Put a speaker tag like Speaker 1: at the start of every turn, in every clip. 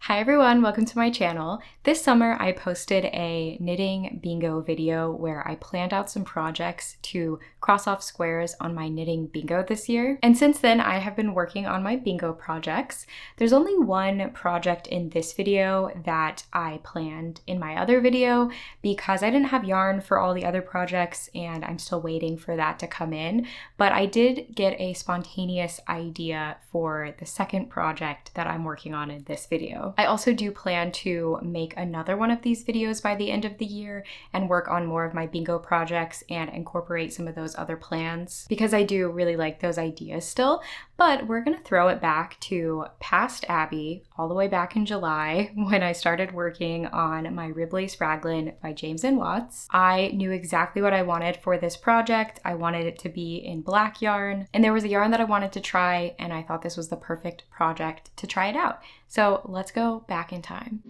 Speaker 1: Hi everyone, welcome to my channel. This summer I posted a knitting bingo video where I planned out some projects to cross off squares on my knitting bingo this year. And since then I have been working on my bingo projects. There's only one project in this video that I planned in my other video because I didn't have yarn for all the other projects and I'm still waiting for that to come in. But I did get a spontaneous idea for the second project that I'm working on in this video. I also do plan to make another one of these videos by the end of the year and work on more of my bingo projects and incorporate some of those other plans because I do really like those ideas still. But we're gonna throw it back to past Abby, all the way back in July when I started working on my rib lace raglan by James & Watts. I knew exactly what I wanted for this project. I wanted it to be in black yarn, and there was a yarn that I wanted to try, and I thought this was the perfect project to try it out. So let's go back in time.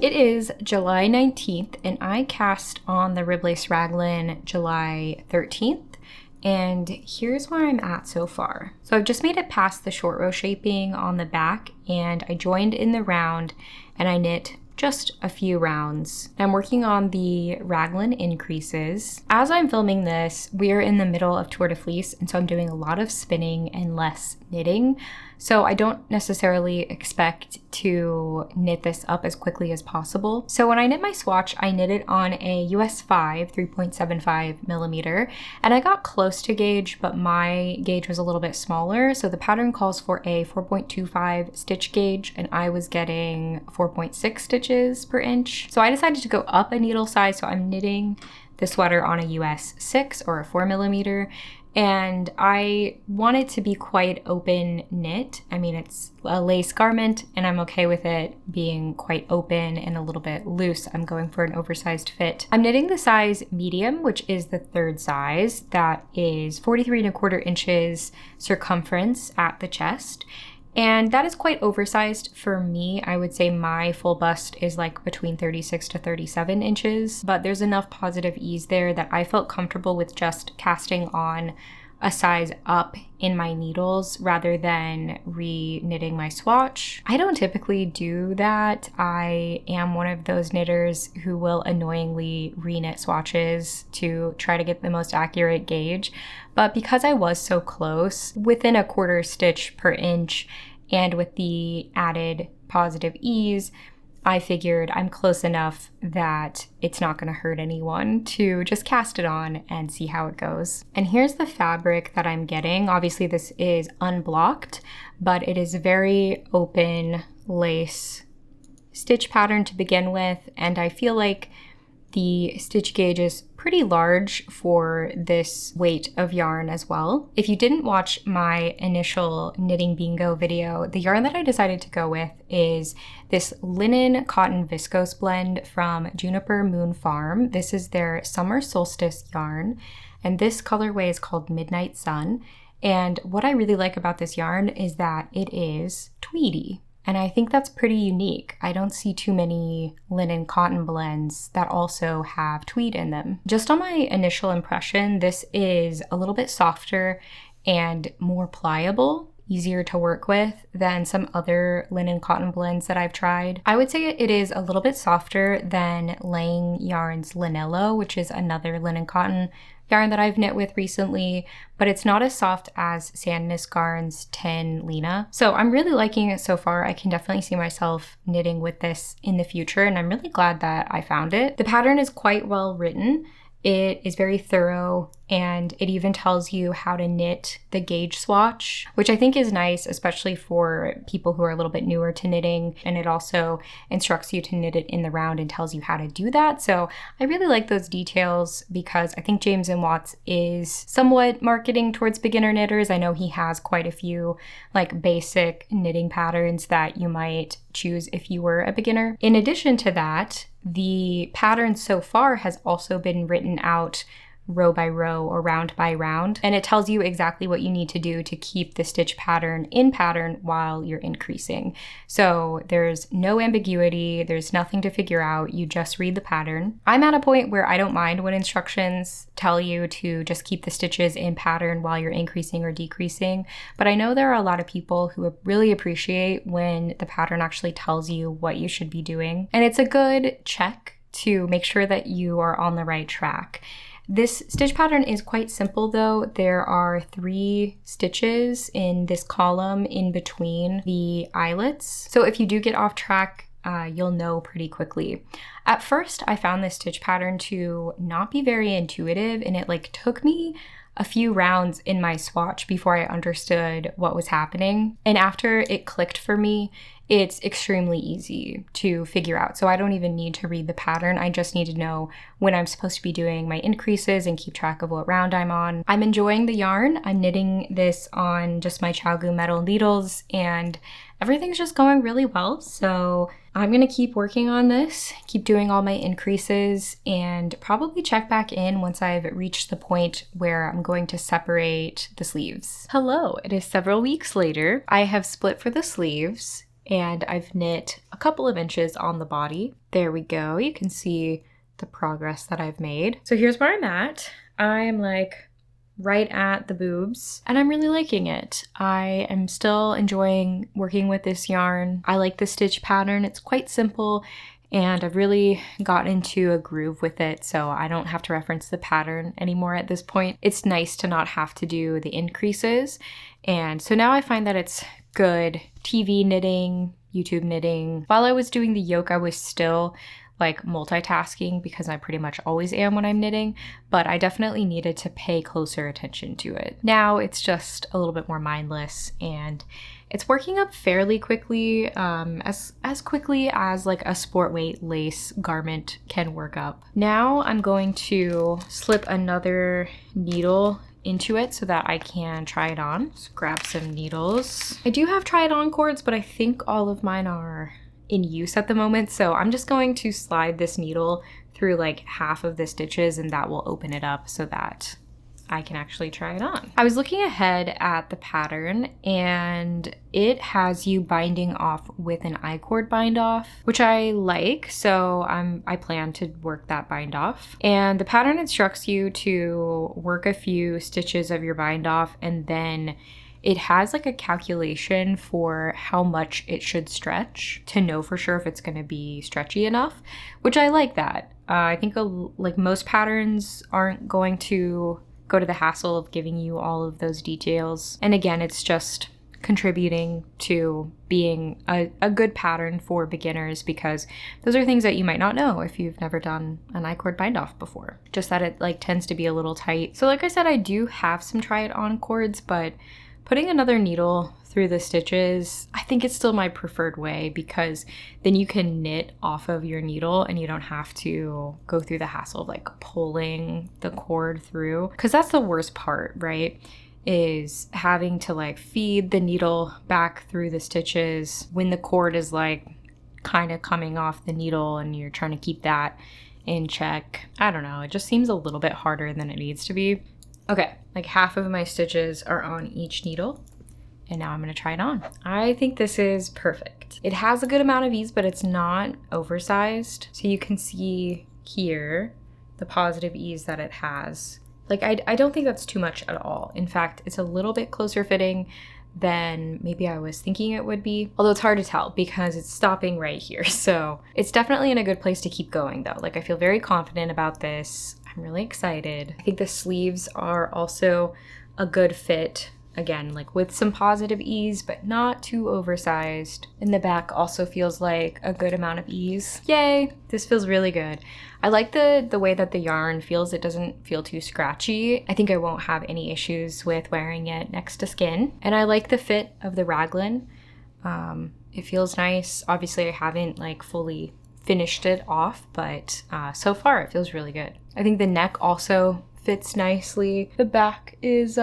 Speaker 1: It is July 19th, and I cast on the rib lace raglan July 13th. And here's where I'm at so far. So I've just made it past the short row shaping on the back, and I joined in the round and I knit just a few rounds. I'm working on the raglan increases. As I'm filming this, we're in the middle of Tour de Fleece, and so I'm doing a lot of spinning and less knitting. So I don't necessarily expect to knit this up as quickly as possible. So when I knit my swatch, I knit it on a US 5 3.75 millimeter, and I got close to gauge, but my gauge was a little bit smaller. So the pattern calls for a 4.25 stitch gauge, and I was getting 4.6 stitches per inch. So I decided to go up a needle size. So I'm knitting the sweater on a US 6 or a 4 millimeter. And I want it to be quite open knit. I mean, it's a lace garment and I'm okay with it being quite open and a little bit loose. I'm going for an oversized fit. I'm knitting the size medium, which is the third size. That is 43¼ inches circumference at the chest. And that is quite oversized for me. I would say my full bust is like between 36 to 37 inches, but there's enough positive ease there that I felt comfortable with just casting on a size up in my needles rather than re-knitting my swatch. I don't typically do that. I am one of those knitters who will annoyingly re-knit swatches to try to get the most accurate gauge. But because I was so close, within a quarter stitch per inch, and with the added positive ease, I figured I'm close enough that it's not gonna hurt anyone to just cast it on and see how it goes. And here's the fabric that I'm getting. Obviously this is unblocked, but it is very open lace stitch pattern to begin with, and I feel like the stitch gauge is pretty large for this weight of yarn as well. If you didn't watch my initial knitting bingo video, the yarn that I decided to go with is this linen cotton viscose blend from Juniper Moon Farm. This is their summer solstice yarn, and this colorway is called Midnight Sun. And what I really like about this yarn is that it is tweedy. And I think that's pretty unique. I don't see too many linen cotton blends that also have tweed in them. Just on my initial impression, this is a little bit softer and more pliable, easier to work with than some other linen cotton blends that I've tried. I would say it is a little bit softer than Laying Yarn's Linello, which is another linen cotton yarn that I've knit with recently, but it's not as soft as Sandnes Garn's Tin Lena. So I'm really liking it so far. I can definitely see myself knitting with this in the future, and I'm really glad that I found it. The pattern is quite well written. It is very thorough, and it even tells you how to knit the gauge swatch, which I think is nice, especially for people who are a little bit newer to knitting. And it also instructs you to knit it in the round and tells you how to do that. So I really like those details because I think James & Watts is somewhat marketing towards beginner knitters. I know he has quite a few like basic knitting patterns that you might choose if you were a beginner. In addition to that, the pattern so far has also been written out row by row or round by round. And it tells you exactly what you need to do to keep the stitch pattern in pattern while you're increasing. So there's no ambiguity, there's nothing to figure out, you just read the pattern. I'm at a point where I don't mind when instructions tell you to just keep the stitches in pattern while you're increasing or decreasing, but I know there are a lot of people who really appreciate when the pattern actually tells you what you should be doing. And it's a good check to make sure that you are on the right track. This stitch pattern is quite simple though. There are 3 stitches in this column in between the eyelets. So if you do get off track, you'll know pretty quickly. At first, I found this stitch pattern to not be very intuitive, and it took me a few rounds in my swatch before I understood what was happening. And after it clicked for me, it's extremely easy to figure out. So I don't even need to read the pattern. I just need to know when I'm supposed to be doing my increases and keep track of what round I'm on. I'm enjoying the yarn. I'm knitting this on just my ChiaoGoo metal needles, and everything's just going really well. So I'm gonna keep working on this, keep doing all my increases, and probably check back in once I've reached the point where I'm going to separate the sleeves. Hello, it is several weeks later. I have split for the sleeves, and I've knit a couple of inches on the body. There we go. You can see the progress that I've made. So here's where I'm at. I'm right at the boobs, and I'm really liking it. I am still enjoying working with this yarn. I like the stitch pattern. It's quite simple, and I've really gotten into a groove with it, so I don't have to reference the pattern anymore at this point. It's nice to not have to do the increases, and so now I find that it's good TV knitting, YouTube knitting. While I was doing the yoke, I was still multitasking, because I pretty much always am when I'm knitting, but I definitely needed to pay closer attention to it. Now it's just a little bit more mindless, and it's working up fairly quickly, as quickly as a sport weight lace garment can work up. Now I'm going to slip another needle into it so that I can try it on. Let's grab some needles. I do have try it on cords, but I think all of mine are in use at the moment, so I'm just going to slide this needle through half of the stitches, and that will open it up so that I can actually try it on. I was looking ahead at the pattern, and it has you binding off with an I-cord bind off, which I like, so I plan to work that bind off. And the pattern instructs you to work a few stitches of your bind off, and then it has a calculation for how much it should stretch to know for sure if it's going to be stretchy enough, which I like that. I think most patterns aren't going to go to the hassle of giving you all of those details. And again, it's just contributing to being a good pattern for beginners, because those are things that you might not know if you've never done an I-cord bind off before. Just that it tends to be a little tight. So like I said, I do have some try it on cords, but putting another needle through the stitches, I think it's still my preferred way, because then you can knit off of your needle and you don't have to go through the hassle of pulling the cord through. Because that's the worst part, right? Is having to feed the needle back through the stitches when the cord is kind of coming off the needle and you're trying to keep that in check. I don't know, it just seems a little bit harder than it needs to be. Okay, half of my stitches are on each needle, and now I'm gonna try it on. I think this is perfect. It has a good amount of ease, but it's not oversized. So you can see here the positive ease that it has. I don't think that's too much at all. In fact, it's a little bit closer fitting than maybe I was thinking it would be. Although it's hard to tell because it's stopping right here. So it's definitely in a good place to keep going though. I feel very confident about this. I'm really excited. I think the sleeves are also a good fit. Again, with some positive ease, but not too oversized. And the back also feels like a good amount of ease. Yay, this feels really good. I like the way that the yarn feels. It doesn't feel too scratchy. I think I won't have any issues with wearing it next to skin. And I like the fit of the raglan. It feels nice. Obviously I haven't fully finished it off, but so far it feels really good. I think the neck also fits nicely. The back is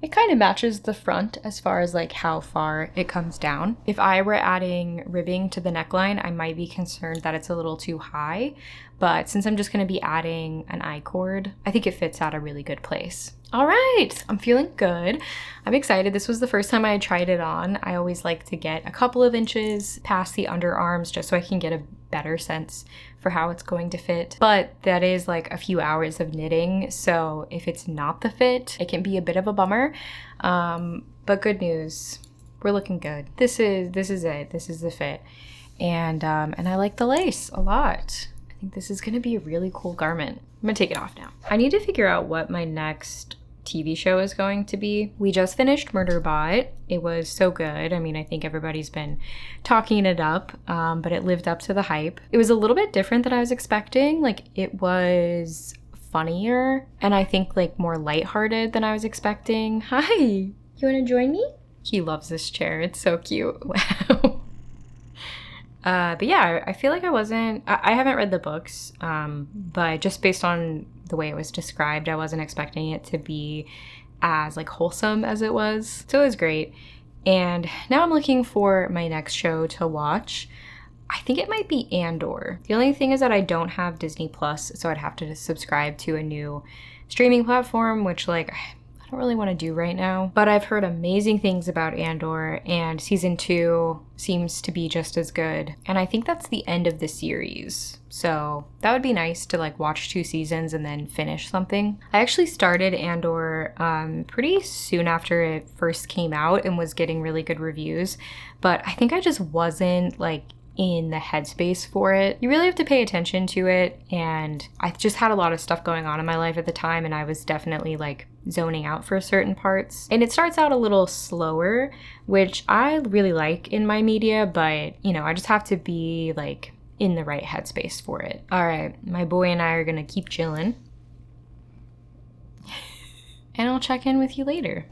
Speaker 1: It kind of matches the front as far as like how far it comes down. If I were adding ribbing to the neckline, I might be concerned that it's a little too high, but since I'm just going to be adding an I-cord, I think it fits at a really good place. All right, I'm feeling good. I'm excited. This was the first time I tried it on. I always like to get a couple of inches past the underarms just so I can get a better sense for how it's going to fit. But that is like a few hours of knitting, so if it's not the fit, it can be a bit of a bummer. But good news, we're looking good. This is it. This is the fit, and I like the lace a lot. I think this is gonna be a really cool garment. I'm gonna take it off now. I need to figure out what my next TV show is going to be. We just finished Murderbot. It was so good. I mean, I think everybody's been talking it up, but it lived up to the hype. It was a little bit different than I was expecting. Like, it was funnier and I think like more lighthearted than I was expecting. Hi, you wanna join me? He loves this chair. It's so cute. Wow. But yeah, I feel like I haven't read the books, but just based on the way it was described, I wasn't expecting it to be as like wholesome as it was. So it was great. And now I'm looking for my next show to watch. I think it might be Andor. The only thing is that I don't have Disney Plus, so I'd have to subscribe to a new streaming platform, which like I don't really want to do right now. But I've heard amazing things about Andor, and season 2 seems to be just as good. And I think that's the end of the series. So that would be nice to like watch 2 seasons and then finish something. I actually started Andor pretty soon after it first came out and was getting really good reviews. But I think I just wasn't like in the headspace for it. You really have to pay attention to it, and I just had a lot of stuff going on in my life at the time, and I was definitely like zoning out for certain parts. And it starts out a little slower, which I really like in my media, but you know, I just have to be like in the right headspace for it. All right, my boy and I are gonna keep chilling and I'll check in with you later.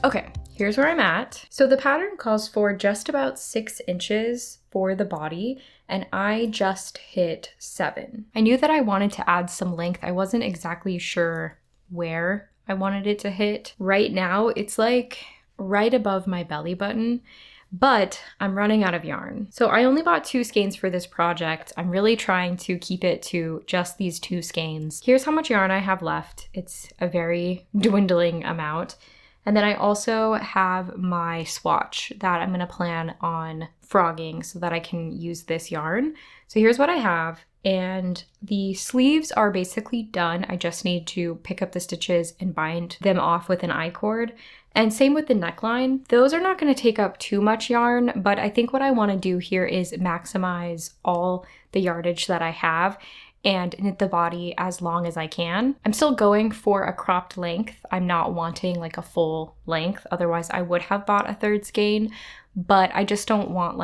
Speaker 1: Okay, here's where I'm at. So the pattern calls for just about 6 inches for the body, and I just hit 7. I knew that I wanted to add some length. I wasn't exactly sure where I wanted it to hit. Right now, it's like right above my belly button, but I'm running out of yarn. So I only bought 2 skeins for this project. I'm really trying to keep it to just these 2 skeins. Here's how much yarn I have left. It's a very dwindling amount. And then I also have my swatch that I'm gonna plan on frogging so that I can use this yarn. So here's what I have. And the sleeves are basically done. I just need to pick up the stitches and bind them off with an I-cord. And same with the neckline. Those are not gonna take up too much yarn, but I think what I wanna do here is maximize all the yardage that I have and knit the body as long as I can. I'm still going for a cropped length. I'm not wanting like a full length. Otherwise I would have bought a 3rd skein, but I just don't want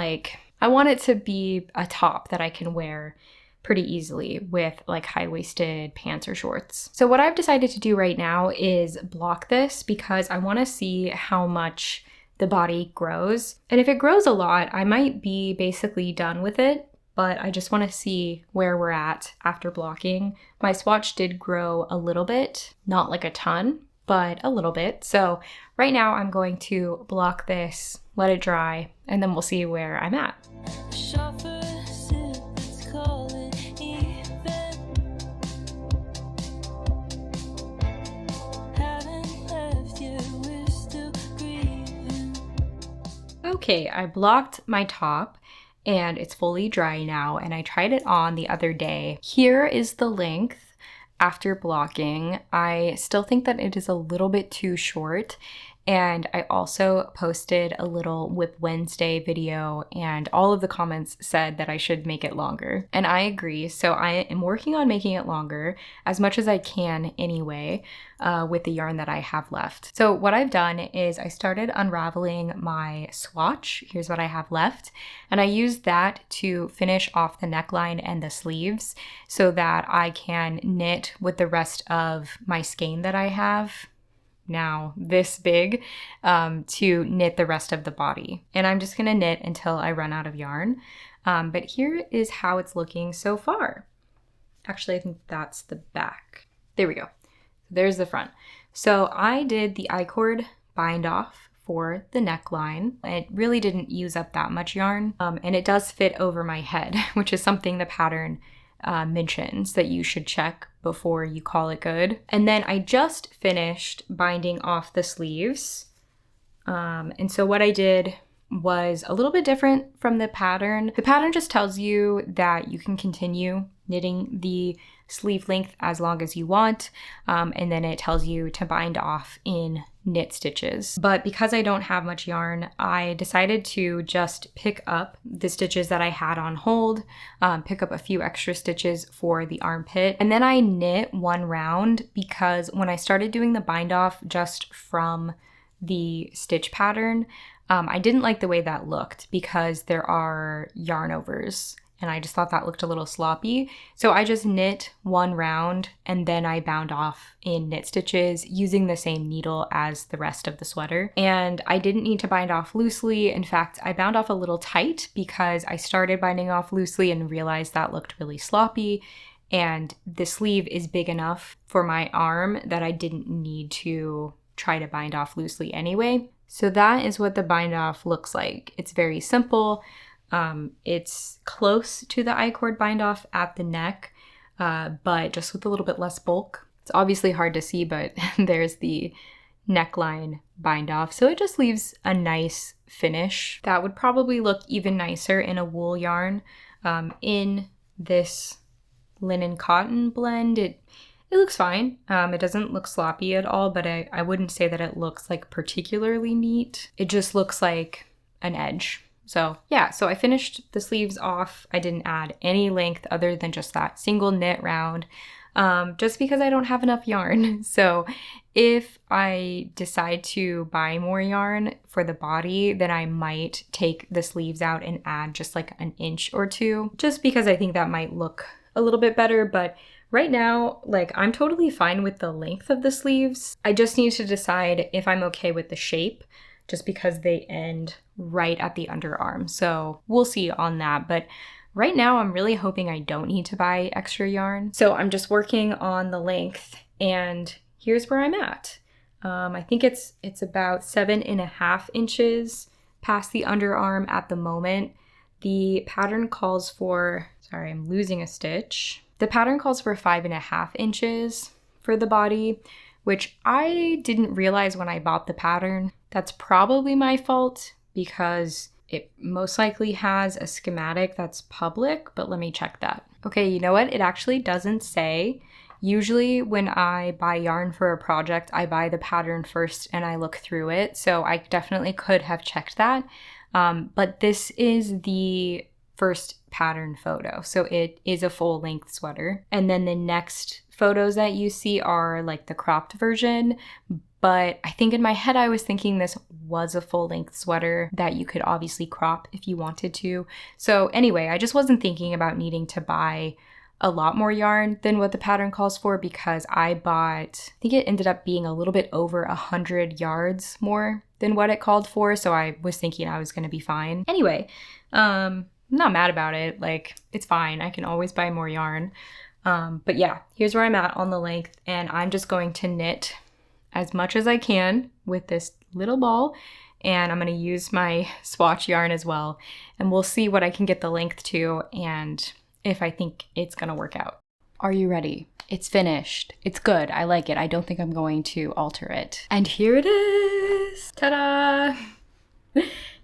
Speaker 1: I want it to be a top that I can wear pretty easily with like high-waisted pants or shorts. So what I've decided to do right now is block this because I want to see how much the body grows. And if it grows a lot, I might be basically done with it. But I just want to see where we're at after blocking. My swatch did grow a little bit, not like a ton, but a little bit. So right now I'm going to block this, let it dry, and then we'll see where I'm at. Okay, I blocked my top. And it's fully dry now, and I tried it on the other day. Here is the length after blocking. I still think that it is a little bit too short, and I also posted a little Whip Wednesday video, and all of the comments said that I should make it longer. And I agree, so I am working on making it longer as much as I can anyway, with the yarn that I have left. So what I've done is I started unraveling my swatch. Here's what I have left. And I used that to finish off the neckline and the sleeves so that I can knit with the rest of my skein that I have now this big to knit the rest of the body. And I'm just gonna knit until I run out of yarn. But here is how it's looking so far. Actually, I think that's the back. There we go. There's the front. So I did the I-cord bind off for the neckline. It really didn't use up that much yarn, and it does fit over my head, which is something the pattern mentions that you should check before you call it good. And then I just finished binding off the sleeves. And so what I did was a little bit different from the pattern. The pattern just tells you that you can continue knitting the sleeve length as long as you want, and then it tells you to bind off in knit stitches. But because I don't have much yarn, I decided to just pick up the stitches that I had on hold, pick up a few extra stitches for the armpit, and then I knit one round because when I started doing the bind off just from the stitch pattern, I didn't like the way that looked because there are yarn overs and I just thought that looked a little sloppy. So I just knit one round and then I bound off in knit stitches using the same needle as the rest of the sweater. And I didn't need to bind off loosely. In fact, I bound off a little tight because I started binding off loosely and realized that looked really sloppy. And the sleeve is big enough for my arm that I didn't need to try to bind off loosely anyway. So that is what the bind off looks like. It's very simple. It's close to the I-cord bind off at the neck, but just with a little bit less bulk. It's obviously hard to see, but there's the neckline bind off. So it just leaves a nice finish that would probably look even nicer in a wool yarn. In this linen cotton blend, it looks fine. It doesn't look sloppy at all, but I wouldn't say that it looks like particularly neat. It just looks like an edge. So yeah, so I finished the sleeves off. I didn't add any length other than just that single knit round, just because I don't have enough yarn. So if I decide to buy more yarn for the body, then I might take the sleeves out and add just like an inch or two, just because I think that might look a little bit better. But right now, like, I'm totally fine with the length of the sleeves. I just need to decide if I'm okay with the shape, just because they end right at the underarm. So we'll see on that. But right now I'm really hoping I don't need to buy extra yarn. So I'm just working on the length and here's where I'm at. I think it's about 7.5 inches past the underarm at the moment. The pattern calls for, sorry, I'm losing a stitch. The pattern calls for 5.5 inches for the body, which I didn't realize when I bought the pattern. That's probably my fault because it most likely has a schematic that's public, but let me check that. Okay, you know what? It actually doesn't say. Usually when I buy yarn for a project, I buy the pattern first and I look through it. So I definitely could have checked that. But this is the first pattern photo. So it is a full length sweater. And then the next photos that you see are like the cropped version. But I think in my head, I was thinking this was a full length sweater that you could obviously crop if you wanted to. So anyway, I just wasn't thinking about needing to buy a lot more yarn than what the pattern calls for because I bought, I think it ended up being a little bit over 100 yards more than what it called for. So I was thinking I was going to be fine. Anyway, I'm not mad about it. Like, it's fine. I can always buy more yarn. But yeah, here's where I'm at on the length, and I'm just going to knit as much as I can with this little ball, and I'm going to use my swatch yarn as well, and we'll see what I can get the length to and if I think it's going to work out. Are you ready? It's finished. It's good. I like it. I don't think I'm going to alter it. And here it is. Ta-da!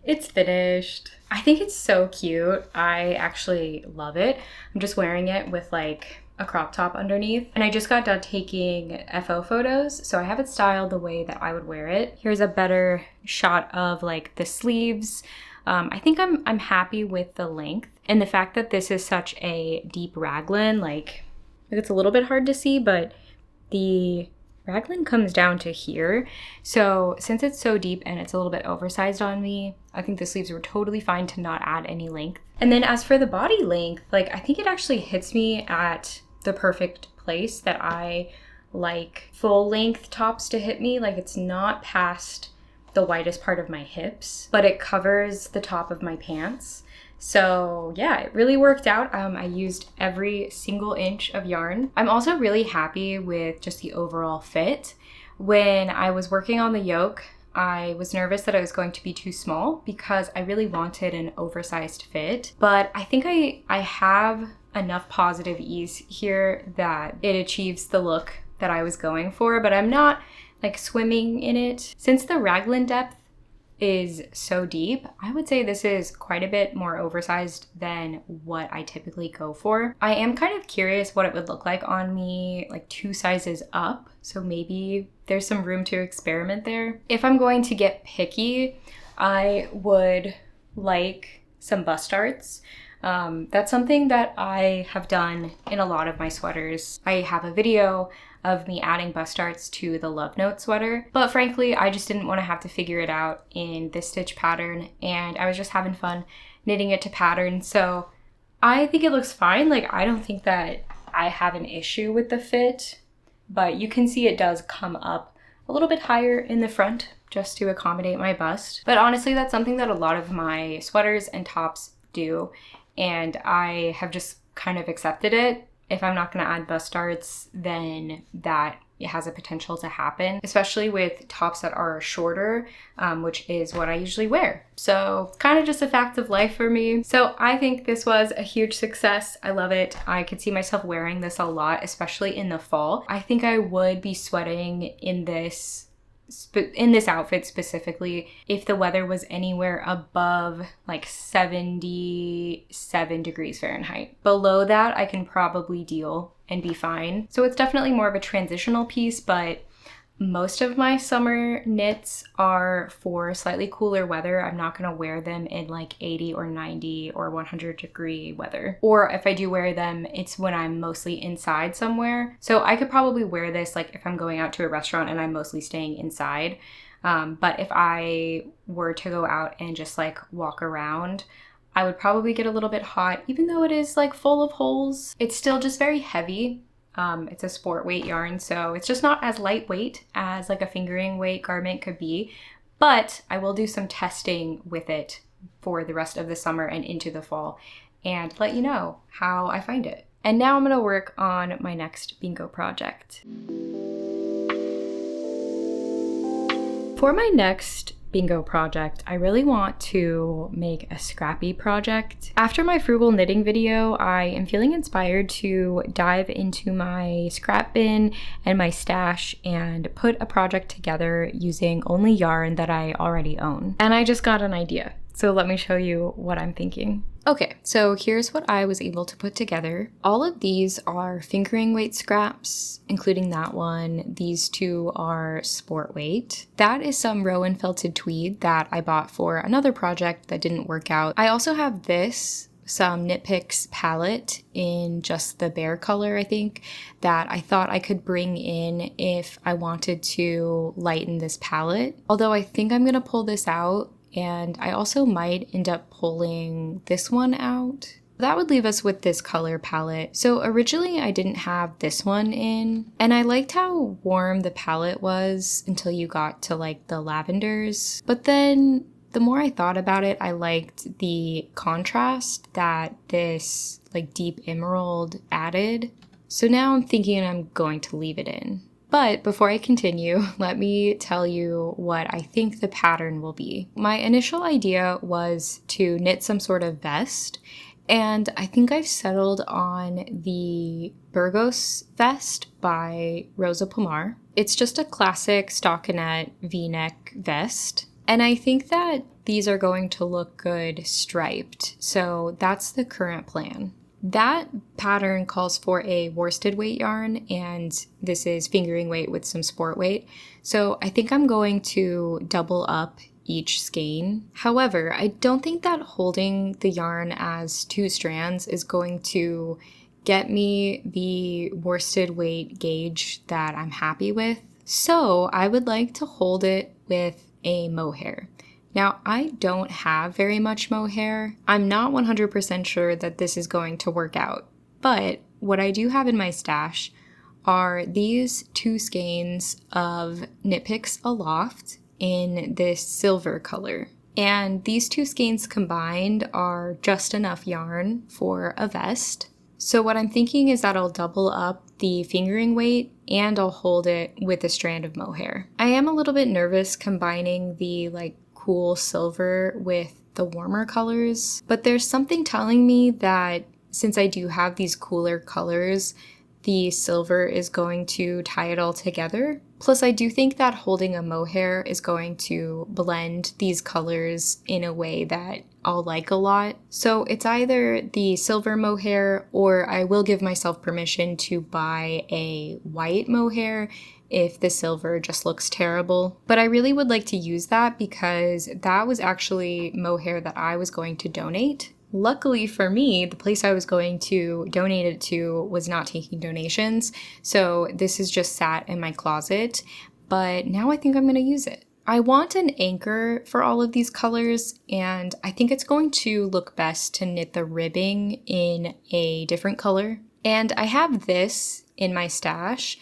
Speaker 1: It's finished. I think it's so cute. I actually love it. I'm just wearing it with like a crop top underneath. And I just got done taking FO photos, so I have it styled the way that I would wear it. Here's a better shot of like the sleeves. I think I'm happy with the length and the fact that this is such a deep raglan. Like it's a little bit hard to see, but the raglan comes down to here. So since it's so deep and it's a little bit oversized on me, I think the sleeves were totally fine to not add any length. And then as for the body length, like I think it actually hits me at the perfect place that I like full length tops to hit me. Like it's not past the widest part of my hips, but it covers the top of my pants. So yeah, it really worked out. I used every single inch of yarn. I'm also really happy with just the overall fit. When I was working on the yoke, I was nervous that I was going to be too small because I really wanted an oversized fit. But I think I have enough positive ease here that it achieves the look that I was going for, but I'm not like swimming in it. Since the raglan depth is so deep, I would say this is quite a bit more oversized than what I typically go for. I am kind of curious what it would look like on me like 2 sizes up, so maybe there's some room to experiment there. If I'm going to get picky, I would like some bust darts. That's something that I have done in a lot of my sweaters. I have a video of me adding bust darts to the Love Note sweater, but frankly, I just didn't want to have to figure it out in this stitch pattern, and I was just having fun knitting it to pattern, so I think it looks fine. Like, I don't think that I have an issue with the fit, but you can see it does come up a little bit higher in the front just to accommodate my bust. But honestly, that's something that a lot of my sweaters and tops do, and I have just kind of accepted it. If I'm not going to add bust darts, then that has a potential to happen, especially with tops that are shorter, which is what I usually wear. So kind of just a fact of life for me. So I think this was a huge success. I love it. I could see myself wearing this a lot, especially in the fall. I think I would be sweating in this outfit specifically if the weather was anywhere above like 77 degrees Fahrenheit. Below that, I can probably deal and be fine. So it's definitely more of a transitional piece, but most of my summer knits are for slightly cooler weather. I'm not going to wear them in like 80 or 90 or 100 degree weather. Or if I do wear them, it's when I'm mostly inside somewhere. So I could probably wear this like if I'm going out to a restaurant and I'm mostly staying inside. But if I were to go out and just like walk around, I would probably get a little bit hot. Even though it is like full of holes, it's still just very heavy. It's a sport weight yarn, so it's just not as lightweight as like a fingering weight garment could be, but I will do some testing with it for the rest of the summer and into the fall and let you know how I find it. And now I'm gonna work on my next bingo project. For my next bingo project, I really want to make a scrappy project. After my frugal knitting video, I am feeling inspired to dive into my scrap bin and my stash and put a project together using only yarn that I already own. And I just got an idea. So let me show you what I'm thinking. Okay, so here's what I was able to put together. All of these are fingering weight scraps, including that one. These two are sport weight. That is some Rowan felted tweed that I bought for another project that didn't work out. I also have this, some Knit Picks palette in just the bear color, I think, that I thought I could bring in if I wanted to lighten this palette. Although I think I'm gonna pull this out, and I also might end up pulling this one out. That would leave us with this color palette. So originally I didn't have this one in, and I liked how warm the palette was until you got to like the lavenders. But then the more I thought about it, I liked the contrast that this like deep emerald added. So now I'm thinking I'm going to leave it in. But before I continue, let me tell you what I think the pattern will be. My initial idea was to knit some sort of vest, and I think I've settled on the Burgos vest by Rosa Pomar. It's just a classic stockinette V-neck vest, and I think that these are going to look good striped, so that's the current plan. That pattern calls for a worsted weight yarn, and this is fingering weight with some sport weight. So I think I'm going to double up each skein. However, I don't think that holding the yarn as 2 strands is going to get me the worsted weight gauge that I'm happy with. So I would like to hold it with a mohair. Now, I don't have very much mohair. I'm not 100% sure that this is going to work out, but what I do have in my stash are these two skeins of Knit Picks Aloft in this silver color. And these two skeins combined are just enough yarn for a vest. So what I'm thinking is that I'll double up the fingering weight and I'll hold it with a strand of mohair. I am a little bit nervous combining the cool silver with the warmer colors, but there's something telling me that since I do have these cooler colors, the silver is going to tie it all together. Plus, I do think that holding a mohair is going to blend these colors in a way that I'll like a lot. So it's either the silver mohair, or I will give myself permission to buy a white mohair if the silver just looks terrible. But I really would like to use that because that was actually mohair that I was going to donate. Luckily for me, the place I was going to donate it to was not taking donations, so this is just sat in my closet, but now I think I'm going to use it. I want an anchor for all of these colors, and I think it's going to look best to knit the ribbing in a different color. And I have this in my stash.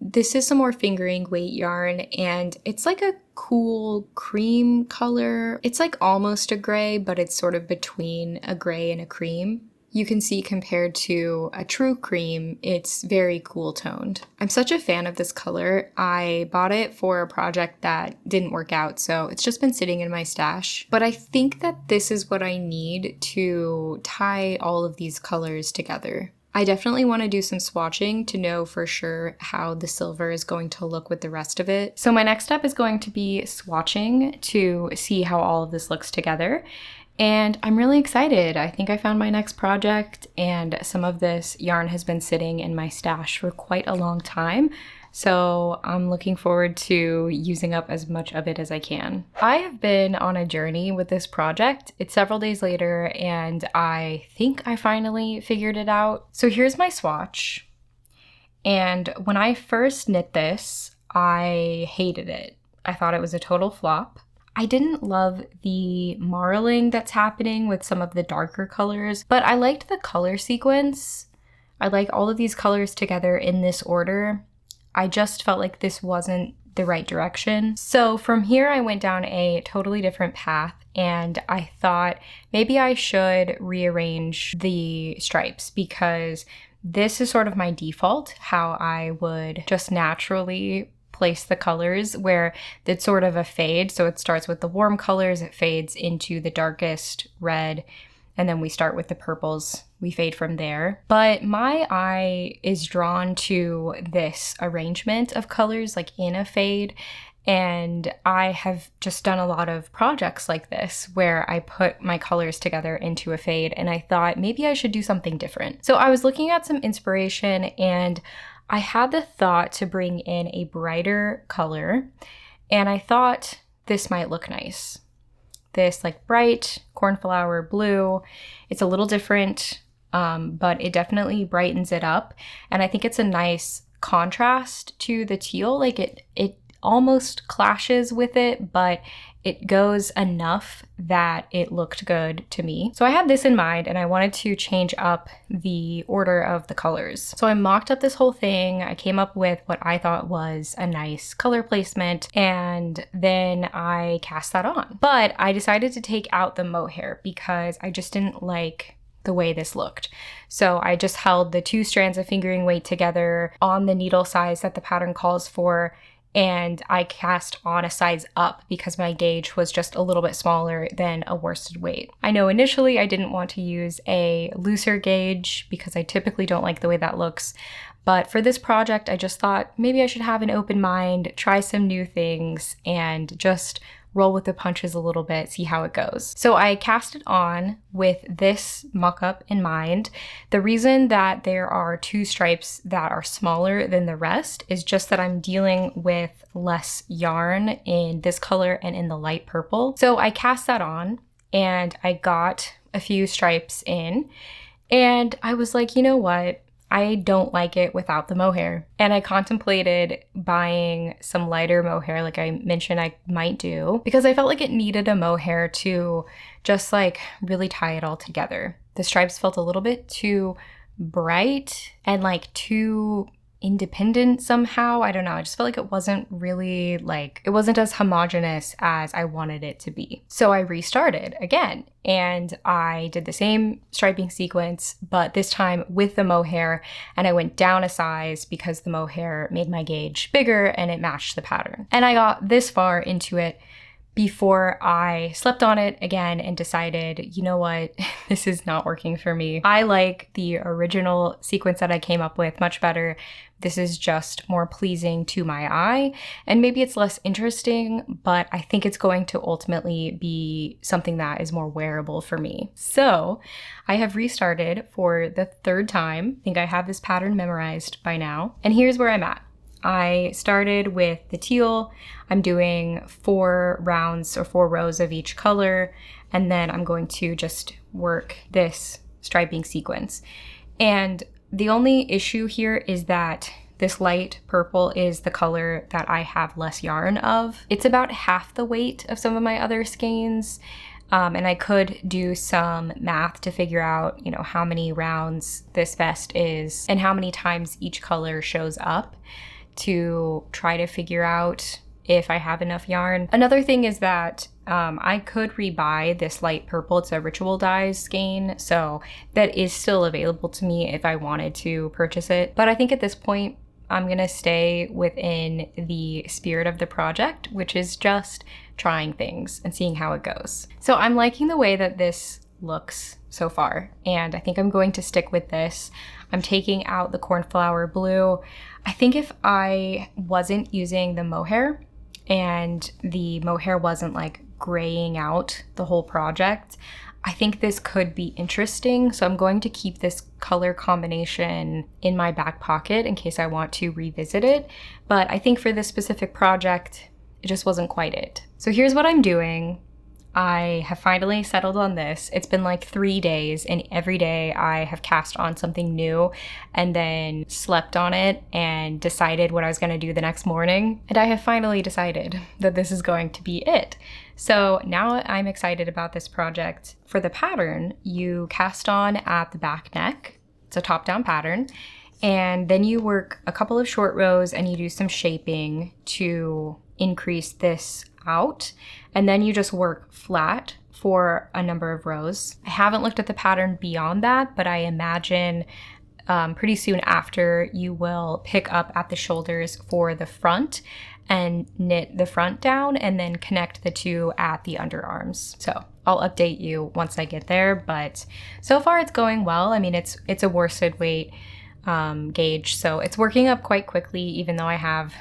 Speaker 1: This is some more fingering weight yarn, and it's like a cool cream color. It's like almost a gray, but it's sort of between a gray and a cream. You can see compared to a true cream, it's very cool toned. I'm such a fan of this color. I bought it for a project that didn't work out, so it's just been sitting in my stash. But I think that this is what I need to tie all of these colors together. I definitely want to do some swatching to know for sure how the silver is going to look with the rest of it. So my next step is going to be swatching to see how all of this looks together. And I'm really excited. I think I found my next project, and some of this yarn has been sitting in my stash for quite a long time. So I'm looking forward to using up as much of it as I can. I have been on a journey with this project. It's several days later, and I think I finally figured it out. So here's my swatch. And when I first knit this, I hated it. I thought it was a total flop. I didn't love the marling that's happening with some of the darker colors, but I liked the color sequence. I like all of these colors together in this order. I just felt like this wasn't the right direction. So from here, I went down a totally different path, and I thought maybe I should rearrange the stripes because this is sort of my default, how I would just naturally place the colors, where it's sort of a fade. So it starts with the warm colors, it fades into the darkest red, and then we start with the purples. We fade from there. But my eye is drawn to this arrangement of colors like in a fade. And I have just done a lot of projects like this where I put my colors together into a fade, and I thought maybe I should do something different. So I was looking at some inspiration, and I had the thought to bring in a brighter color, and I thought this might look nice. This bright cornflower blue. It's a little different, but it definitely brightens it up. And I think it's a nice contrast to the teal. It almost clashes with it, but it goes enough that it looked good to me. So I had this in mind, and I wanted to change up the order of the colors. So I mocked up this whole thing. I came up with what I thought was a nice color placement, and then I cast that on. But I decided to take out the mohair because I just didn't like the way this looked. So I just held the two strands of fingering weight together on the needle size that the pattern calls for, and I cast on a size up because my gauge was just a little bit smaller than a worsted weight. I know initially I didn't want to use a looser gauge because I typically don't like the way that looks, but for this project I just thought maybe I should have an open mind, try some new things, and just roll with the punches a little bit, see how it goes. So I cast it on with this mock-up in mind. The reason that there are two stripes that are smaller than the rest is just that I'm dealing with less yarn in this color and in the light purple. So I cast that on, and I got a few stripes in, and I was like, you know what? I don't like it without the mohair. And I contemplated buying some lighter mohair like I mentioned I might do, because I felt like it needed a mohair to just really tie it all together. The stripes felt a little bit too bright and too independent somehow. I don't know. I just felt like it wasn't really it wasn't as homogenous as I wanted it to be. So I restarted again and I did the same striping sequence, but this time with the mohair, and I went down a size because the mohair made my gauge bigger and it matched the pattern. And I got this far into it before I slept on it again and decided, you know what, this is not working for me. I like the original sequence that I came up with much better. This is just more pleasing to my eye, and maybe it's less interesting, but I think it's going to ultimately be something that is more wearable for me. So I have restarted for the third time. I think I have this pattern memorized by now, and here's where I'm at. I started with the teal. I'm doing 4 rounds or 4 rows of each color, and then I'm going to just work this striping sequence. And the only issue here is that this light purple is the color that I have less yarn of. It's about half the weight of some of my other skeins. And I could do some math to figure out, how many rounds this vest is and how many times each color shows up, to try to figure out if I have enough yarn. Another thing is that I could rebuy this light purple. It's a Ritual Dyes skein, so that is still available to me if I wanted to purchase it. But I think at this point, I'm gonna stay within the spirit of the project, which is just trying things and seeing how it goes. So I'm liking the way that this looks so far, and I think I'm going to stick with this. I'm taking out the cornflower blue. I think if I wasn't using the mohair and the mohair wasn't graying out the whole project, I think this could be interesting. So I'm going to keep this color combination in my back pocket in case I want to revisit it. But I think for this specific project, it just wasn't quite it. So here's what I'm doing. I have finally settled on this. It's been 3 days, and every day I have cast on something new and then slept on it and decided what I was going to do the next morning. And I have finally decided that this is going to be it. So now I'm excited about this project. For the pattern, you cast on at the back neck. It's a top-down pattern. And then you work a couple of short rows and you do some shaping to increase this out, and then you just work flat for a number of rows. I haven't looked at the pattern beyond that, but I imagine pretty soon after you will pick up at the shoulders for the front and knit the front down and then connect the two at the underarms. So I'll update you once I get there, but so far it's going well. I mean, it's a worsted weight gauge, so it's working up quite quickly, even though I have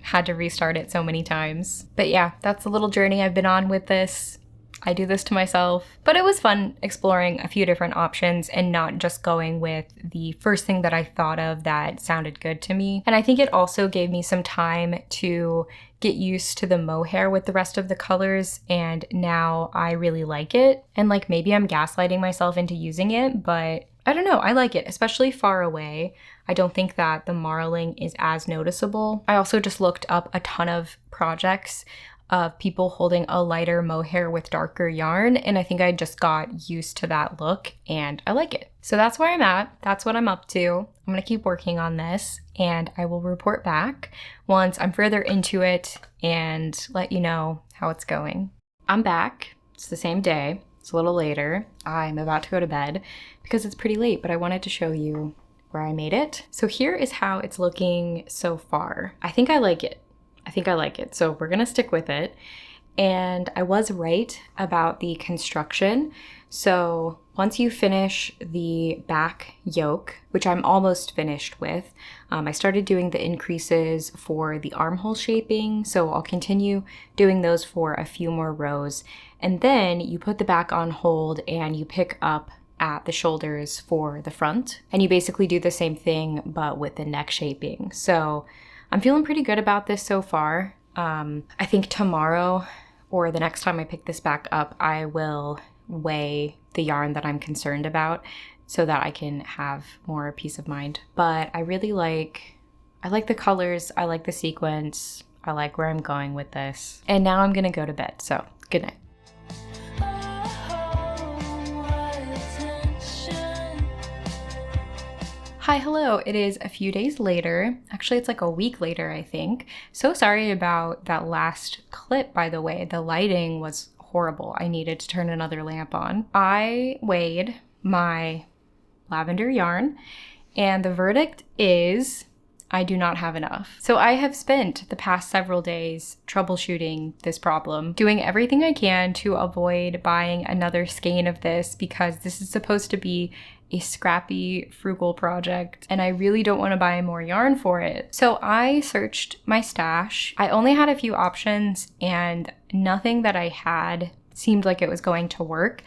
Speaker 1: had to restart it so many times. But yeah, that's the little journey I've been on with this. I do this to myself, but it was fun exploring a few different options and not just going with the first thing that I thought of that sounded good to me. And I think it also gave me some time to get used to the mohair with the rest of the colors, and now I really like it. And maybe I'm gaslighting myself into using it, but I don't know, I like it, especially far away. I don't think that the marling is as noticeable. I also just looked up a ton of projects of people holding a lighter mohair with darker yarn, and I think I just got used to that look and I like it. So that's where I'm at. That's what I'm up to. I'm gonna keep working on this and I will report back once I'm further into it and let you know how it's going. I'm back. It's the same day. It's a little later. I'm about to go to bed because it's pretty late, but I wanted to show you where I made it. So here is how it's looking so far. I think I like it. So we're gonna stick with it. And I was right about the construction. So once you finish the back yoke, which I'm almost finished with, I started doing the increases for the armhole shaping. So I'll continue doing those for a few more rows. And then you put the back on hold and you pick up at the shoulders for the front. And you basically do the same thing, but with the neck shaping. So I'm feeling pretty good about this so far. I think tomorrow or the next time I pick this back up, I will weigh the yarn that I'm concerned about so that I can have more peace of mind. But I really like the colors, I like the sequence, I like where I'm going with this. And now I'm gonna go to bed, so good night. Hi, hello. It is a few days later. Actually, it's like a week later, I think. So sorry about that last clip, by the way. The lighting was horrible. I needed to turn another lamp on. I weighed my lavender yarn, and the verdict is I do not have enough. So I have spent the past several days troubleshooting this problem, doing everything I can to avoid buying another skein of this because this is supposed to be a scrappy, frugal project, and I really don't want to buy more yarn for it. So I searched my stash. I only had a few options, and nothing that I had seemed like it was going to work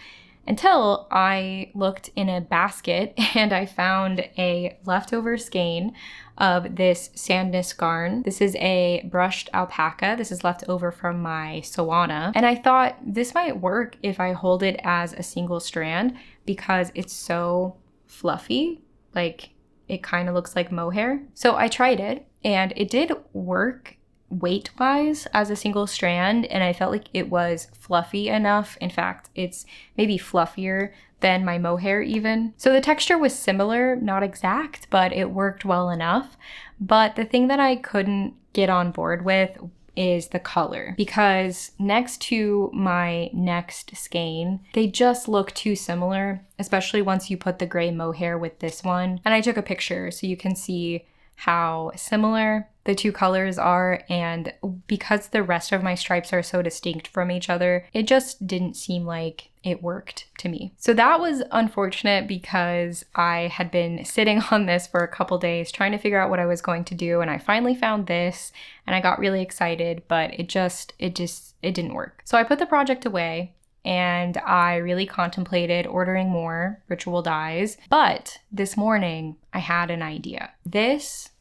Speaker 1: until I looked in a basket and I found a leftover skein of this sandness garn. This is a brushed alpaca. This is left over from my Sawana. And I thought this might work if I hold it as a single strand because it's so fluffy. Like, it kind of looks like mohair. So I tried it and it did work weight-wise as a single strand, and I felt like it was fluffy enough. In fact, it's maybe fluffier than my mohair even. So the texture was similar, not exact, but it worked well enough. But the thing that I couldn't get on board with is the color, because next to my next skein, they just look too similar, especially once you put the gray mohair with this one. And I took a picture so you can see how similar the two colors are, and because the rest of my stripes are so distinct from each other, it just didn't seem like it worked to me. So that was unfortunate because I had been sitting on this for a couple days trying to figure out what I was going to do, and I finally found this and I got really excited, but it didn't work. So I put the project away and I really contemplated ordering more ritual dyes, but this morning I had an idea. This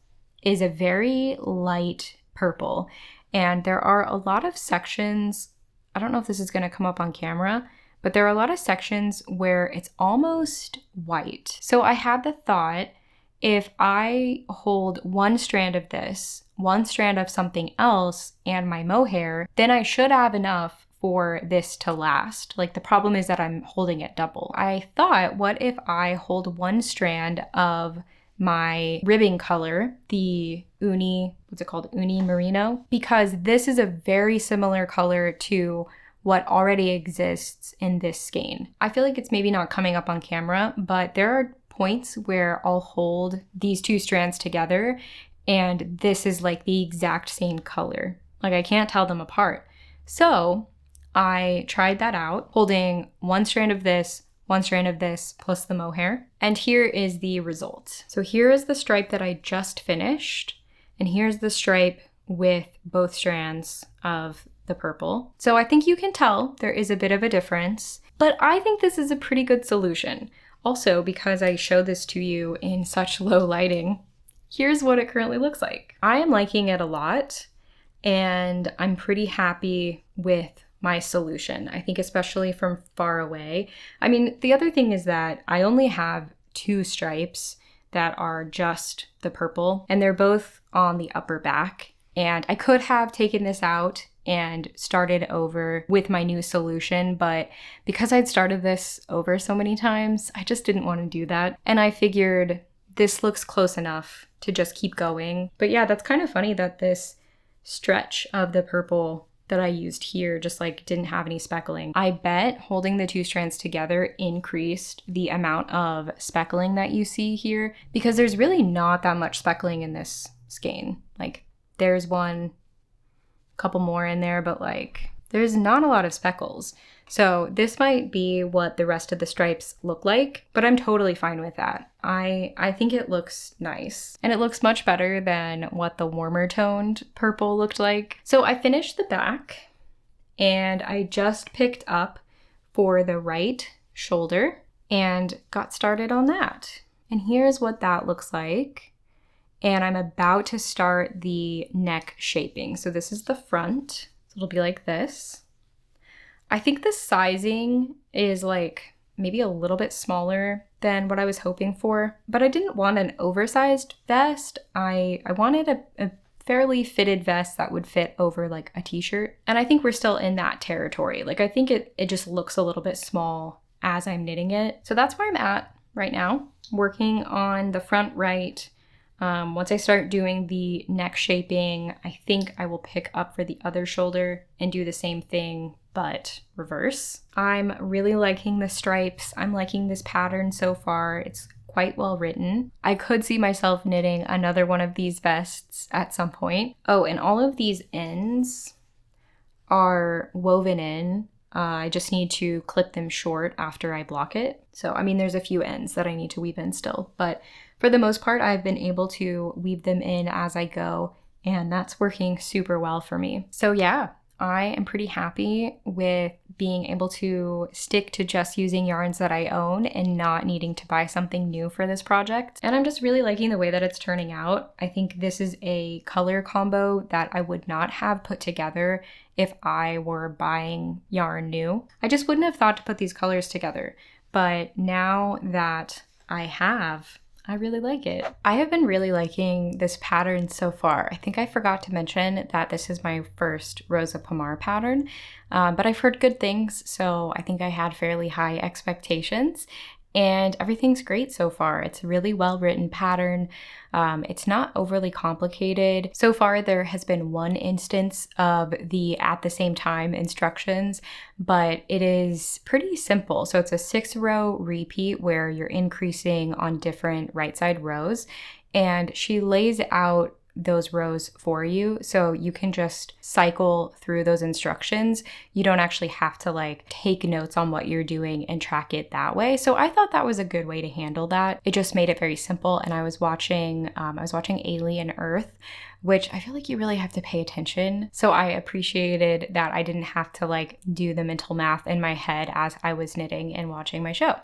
Speaker 1: is a very light purple, and there are a lot of sections, I don't know if this is going to come up on camera, but there are a lot of sections where it's almost white. So I had the thought, if I hold one strand of this, one strand of something else, and my mohair, then I should have enough for this to last. Like, the problem is that I'm holding it double. I thought, what if I hold one strand of my ribbing color, the Uni, what's it called? Uni Merino, because this is a very similar color to what already exists in this skein. I feel like it's maybe not coming up on camera, but there are points where I'll hold these two strands together and this is like the exact same color. Like, I can't tell them apart. So I tried that out, holding one strand of this, one strand of this, plus the mohair. And here is the result. So here is the stripe that I just finished, and here's the stripe with both strands of the purple. So I think you can tell there is a bit of a difference, but I think this is a pretty good solution. Also, because I showed this to you in such low lighting, here's what it currently looks like. I am liking it a lot, and I'm pretty happy with my solution. I think especially from far away. I mean, the other thing is that I only have two stripes that are just the purple, and they're both on the upper back. And I could have taken this out and started over with my new solution, but because I'd started this over so many times, I just didn't want to do that. And I figured this looks close enough to just keep going. But yeah, that's kind of funny that this stretch of the purple that I used here just like didn't have any speckling. I bet holding the two strands together increased the amount of speckling that you see here, because there's really not that much speckling in this skein. Like, there's one, couple more in there, but like there's not a lot of speckles. So this might be what the rest of the stripes look like, but I'm totally fine with that. I think it looks nice, and it looks much better than what the warmer toned purple looked like. So I finished the back, and I just picked up for the right shoulder and got started on that. And here's what that looks like. And I'm about to start the neck shaping. So this is the front. So it'll be like this. I think the sizing is like maybe a little bit smaller than what I was hoping for, but I didn't want an oversized vest. I wanted a fairly fitted vest that would fit over like a t-shirt. And I think we're still in that territory. Like, I think it just looks a little bit small as I'm knitting it. So that's where I'm at right now, working on the front right. Once I start doing the neck shaping, I think I will pick up for the other shoulder and do the same thing, but reverse. I'm really liking the stripes. I'm liking this pattern so far. It's quite well written. I could see myself knitting another one of these vests at some point. Oh, and all of these ends are woven in. I just need to clip them short after I block it. So, I mean, there's a few ends that I need to weave in still, but for the most part, I've been able to weave them in as I go, and that's working super well for me. So yeah, I am pretty happy with being able to stick to just using yarns that I own and not needing to buy something new for this project. And I'm just really liking the way that it's turning out. I think this is a color combo that I would not have put together if I were buying yarn new. I just wouldn't have thought to put these colors together. But now that I have, I really like it. I have been really liking this pattern so far. I think I forgot to mention that this is my first Rosa Pomar pattern, but I've heard good things, so I think I had fairly high expectations. And everything's great so far. It's a really well-written pattern. It's not overly complicated. So far, there has been one instance of the at the same time instructions, but it is pretty simple. So it's a 6-row repeat where you're increasing on different right side rows, and she lays out those rows for you, so you can just cycle through those instructions. You don't actually have to like take notes on what you're doing and track it that way. So I thought that was a good way to handle that. It just made it very simple. And I was watching Alien Earth, which I feel like you really have to pay attention. So I appreciated that I didn't have to like do the mental math in my head as I was knitting and watching my show.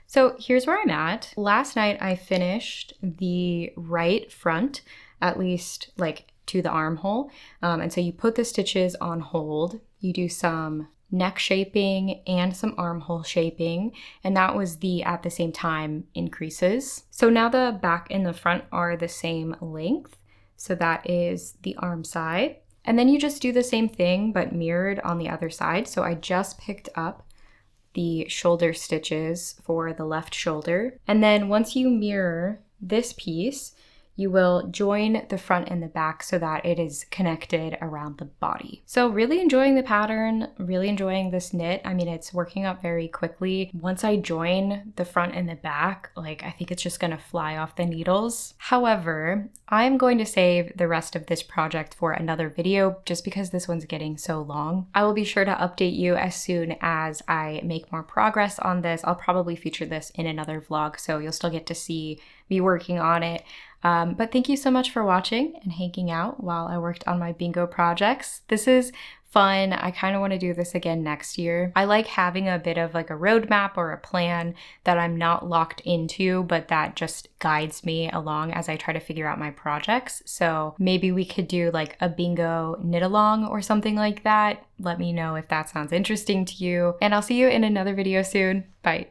Speaker 1: So here's where I'm at. Last night I finished the right front, at least like to the armhole. And so you put the stitches on hold, you do some neck shaping and some armhole shaping, and that was the at the same time increases. So now the back and the front are the same length. So that is the arm side. And then you just do the same thing, but mirrored on the other side. So I just picked up the shoulder stitches for the left shoulder. And then once you mirror this piece, you will join the front and the back so that it is connected around the body. So really enjoying the pattern, really enjoying this knit. I mean, it's working up very quickly. Once I join the front and the back, like I think it's just gonna fly off the needles. However, I'm going to save the rest of this project for another video just because this one's getting so long. I will be sure to update you as soon as I make more progress on this. I'll probably feature this in another vlog, so you'll still get to see me working on it. But thank you so much for watching and hanging out while I worked on my bingo projects. This is fun. I kind of want to do this again next year. I like having a bit of like a roadmap or a plan that I'm not locked into, but that just guides me along as I try to figure out my projects. So maybe we could do like a bingo knit along or something like that. Let me know if that sounds interesting to you. And I'll see you in another video soon. Bye.